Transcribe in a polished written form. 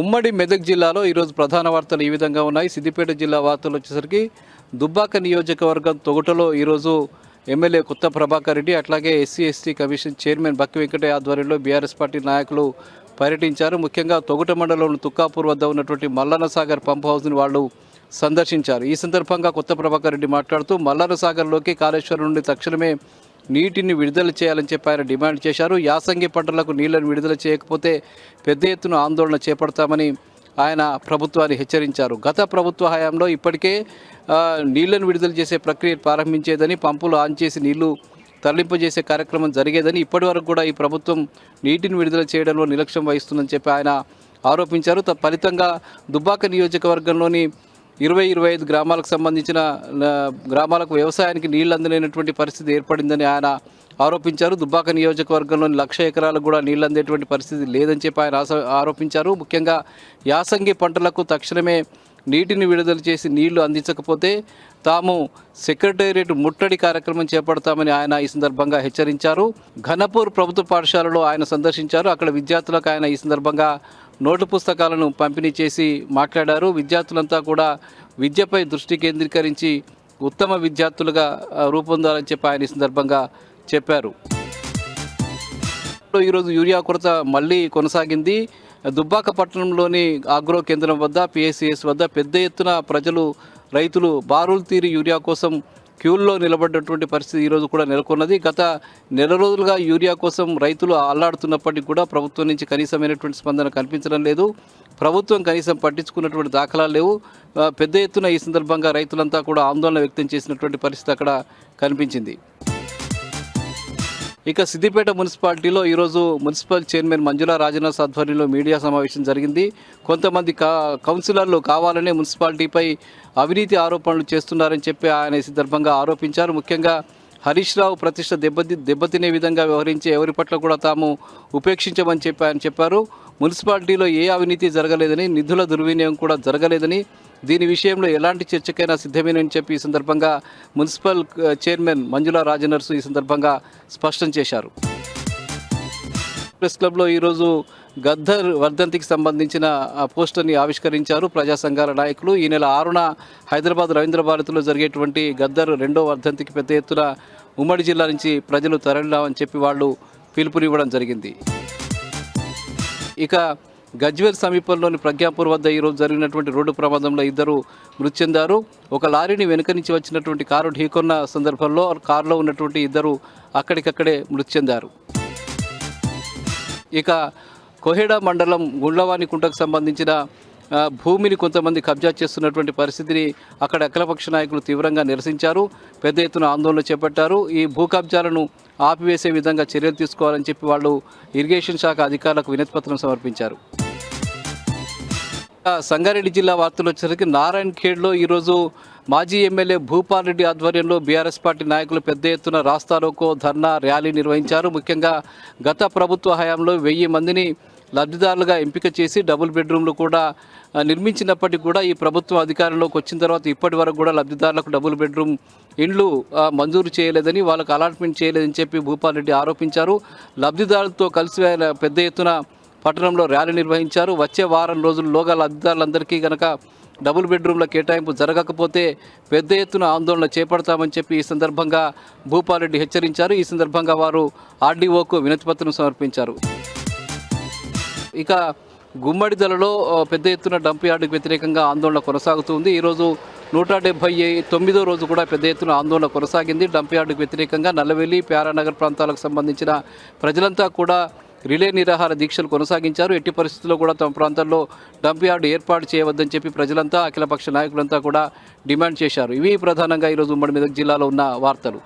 ఉమ్మడి మెదక్ జిల్లాలో ఈరోజు ప్రధాన వార్తలు ఈ విధంగా ఉన్నాయి. సిద్దిపేట జిల్లా వార్తలు వచ్చేసరికి దుబ్బాక నియోజకవర్గం తొగటలో ఈరోజు ఎమ్మెల్యే కొత్త ప్రభాకర్ రెడ్డి అట్లాగే ఎస్సీ ఎస్టీ కమిషన్ చైర్మన్ బక్కి వెంకటయ్య ఆధ్వర్యంలో బీఆర్ఎస్ పార్టీ నాయకులు పర్యటించారు. ముఖ్యంగా తొగట మండలంలోని తుక్కాపూర్ వద్ద ఉన్నటువంటి మల్లన్న సాగర్ పంప్ హౌస్ని వాళ్ళు సందర్శించారు. ఈ సందర్భంగా కొత్త ప్రభాకర్ రెడ్డి మాట్లాడుతూ మల్లన్న సాగర్లోకి కాళేశ్వరం నుండి తక్షణమే నీటిని విడుదల చేయాలని చెప్పి ఆయన డిమాండ్ చేశారు. యాసంగి పంటలకు నీళ్లను విడుదల చేయకపోతే పెద్ద ఎత్తున ఆందోళన చేపడతామని ఆయన ప్రభుత్వాన్ని హెచ్చరించారు. గత ప్రభుత్వ హయాంలో ఇప్పటికే నీళ్లను విడుదల చేసే ప్రక్రియ ప్రారంభించేదని, పంపులు ఆన్ చేసి నీళ్లు తరలింపజేసే కార్యక్రమం జరిగేదని, ఇప్పటి వరకు కూడా ఈ ప్రభుత్వం నీటిని విడుదల చేయడంలో నిర్లక్ష్యం వహిస్తుందని చెప్పి ఆయన ఆరోపించారు. ఫలితంగా దుబ్బాక నియోజకవర్గంలోని 20-25 గ్రామాలకు సంబంధించిన గ్రామాలకు వ్యవసాయానికి నీళ్లు అందలేనటువంటి పరిస్థితి ఏర్పడిందని ఆయన ఆరోపించారు. దుబ్బాక నియోజకవర్గంలోని 1,00,000 ఎకరాలకు కూడా నీళ్లు అందేటువంటి పరిస్థితి లేదని చెప్పి ఆయన ఆరోపించారు. ముఖ్యంగా యాసంగి పంటలకు తక్షణమే నీటిని విడుదల చేసి నీళ్లు అందించకపోతే తాము సెక్రటేరియట్ ముట్టడి కార్యక్రమం చేపడతామని ఆయన ఈ సందర్భంగా హెచ్చరించారు. ఘనపూర్ ప్రభుత్వ పాఠశాలలో ఆయన సందర్శించారు. అక్కడ విద్యార్థులకు ఆయన ఈ సందర్భంగా నోటు పుస్తకాలను పంపిణీ చేసి మాట్లాడారు. విద్యార్థులంతా కూడా విద్యపై దృష్టి కేంద్రీకరించి ఉత్తమ విద్యార్థులుగా రూపొందాలని చెప్పి ఆయన ఈ సందర్భంగా చెప్పారు. ఈరోజు యూరియా కొరత మళ్ళీ కొనసాగింది. దుబ్బాక పట్టణంలోని ఆగ్రో కేంద్రం వద్ద, పిఎస్సిఎస్ వద్ద పెద్ద ఎత్తున ప్రజలు, రైతులు బారులు తీరి యూరియా కోసం క్యూల్లో నిలబడ్డటువంటి పరిస్థితి ఈరోజు కూడా నెలకొన్నది. గత నెల రోజులుగా యూరియా కోసం రైతులు అల్లాడుతున్నప్పటికీ కూడా ప్రభుత్వం నుంచి కనీసమైనటువంటి స్పందన కనిపించడం లేదు. ప్రభుత్వం కనీసం పట్టించుకున్నటువంటి దాఖలాలు లేవు. పెద్ద ఎత్తున ఈ సందర్భంగా రైతులంతా కూడా ఆందోళన వ్యక్తం చేసినటువంటి పరిస్థితి అక్కడ కనిపించింది. ఇక సిద్దిపేట మున్సిపాలిటీలో ఈరోజు మున్సిపల్ చైర్మన్ మంజుల రాజనాథ్ ఆధ్వర్యంలో మీడియా సమావేశం జరిగింది. కొంతమంది కౌన్సిలర్లు కావాలనే మున్సిపాలిటీపై అవినీతి ఆరోపణలు చేస్తున్నారని చెప్పి ఆయన ఈ సందర్భంగా ఆరోపించారు. ముఖ్యంగా హరీష్ రావు ప్రతిష్ట దెబ్బతినే విధంగా వ్యవహరించే ఎవరి పట్ల కూడా తాము ఉపేక్షించమని చెప్పి ఆయన చెప్పారు. మున్సిపాలిటీలో ఏ అవినీతి జరగలేదని, నిధుల దుర్వినియోగం కూడా జరగలేదని, దీని విషయంలో ఎలాంటి చర్చకైనా సిద్ధమేనని చెప్పి ఈ సందర్భంగా మున్సిపల్ చైర్మన్ మంజుల రాజనర్సు ఈ సందర్భంగా స్పష్టం చేశారు. ప్రెస్ క్లబ్లో ఈరోజు గద్దర్ వర్ధంతికి సంబంధించిన పోస్టర్ని ఆవిష్కరించారు ప్రజా సంఘాల నాయకులు. ఈ నెల 6న హైదరాబాద్ రవీంద్ర భారతిలో జరిగేటువంటి గద్దర్ 2వ వర్ధంతికి పెద్ద ఎత్తున ఉమ్మడి జిల్లా నుంచి ప్రజలు తరలిరామని చెప్పి వాళ్ళు పిలుపునివ్వడం జరిగింది. ఇక గజ్వేల్ సమీపంలోని ప్రజ్ఞాపూర్ వద్ద ఈరోజు జరిగినటువంటి రోడ్డు ప్రమాదంలో 2 మృతి చెందారు. ఒక లారీని వెనుక నుంచి వచ్చినటువంటి కారు ఢీకొన్న సందర్భంలో కారులో ఉన్నటువంటి 2 అక్కడికక్కడే మృతి చెందారు. ఇక కోహెడా మండలం గుండ్లవాణికుంటకు సంబంధించిన భూమిని కొంతమంది కబ్జా చేస్తున్నటువంటి పరిస్థితిని అక్కడ అఖిలపక్ష నాయకులు తీవ్రంగా నిరసించారు. పెద్ద ఎత్తున ఆందోళన చేపట్టారు. ఈ భూ కబ్జాలను ఆపివేసే విధంగా చర్యలు తీసుకోవాలని చెప్పి వాళ్ళు ఇరిగేషన్ శాఖ అధికారులకు వినతిపత్రం సమర్పించారు. సంగారెడ్డి జిల్లా వార్తలు వచ్చేసరికి నారాయణఖేడ్లో ఈరోజు మాజీ ఎమ్మెల్యే భూపాల్ రెడ్డి ఆధ్వర్యంలో బీఆర్ఎస్ పార్టీ నాయకులు పెద్ద ఎత్తున రాస్తారోకో, ధర్నా, ర్యాలీ నిర్వహించారు. ముఖ్యంగా గత ప్రభుత్వ హయాంలో 1000 మందిని లబ్ధిదారులుగా ఎంపిక చేసి డబుల్ బెడ్రూమ్లు కూడా నిర్మించినప్పటికీ కూడా ఈ ప్రభుత్వం అధికారంలోకి వచ్చిన తర్వాత ఇప్పటి వరకు కూడా లబ్ధిదారులకు డబుల్ బెడ్రూమ్ ఇండ్లు మంజూరు చేయలేదని, వాళ్ళకు అలాట్మెంట్ చేయలేదని చెప్పి భూపాల్ రెడ్డి ఆరోపించారు. లబ్ధిదారులతో కలిసి పెద్ద ఎత్తున పట్టణంలో ర్యాలీ నిర్వహించారు. వచ్చే వారం రోజుల్లోగా లబ్ధిదారులందరికీ కనుక డబుల్ బెడ్రూమ్ల కేటాయింపు జరగకపోతే పెద్ద ఎత్తున ఆందోళన చేపడతామని చెప్పి ఈ సందర్భంగా భూపాల్ రెడ్డి హెచ్చరించారు. ఈ సందర్భంగా వారు ఆర్డీఓకు వినతిపత్రం సమర్పించారు. ఇక గుమ్మడిదలలో పెద్ద ఎత్తున డంప్ యార్డుకు వ్యతిరేకంగా ఆందోళన కొనసాగుతుంది. ఈరోజు 179వ రోజు కూడా పెద్ద ఎత్తున ఆందోళన కొనసాగింది. డంప్ యార్డుకు వ్యతిరేకంగా నల్లవెల్లి, ప్యారానగర్ ప్రాంతాలకు సంబంధించిన ప్రజలంతా కూడా రిలే నిరాహార దీక్షలు కొనసాగించారు. ఎట్టి పరిస్థితుల్లో కూడా తమ ప్రాంతాల్లో డంప్ యార్డు ఏర్పాటు చేయవద్దని చెప్పి ప్రజలంతా, అఖిలపక్ష నాయకులంతా కూడా డిమాండ్ చేశారు. ఇవి ప్రధానంగా ఈరోజు ఉమ్మడి మెదక్ జిల్లాలో ఉన్న వార్తలు.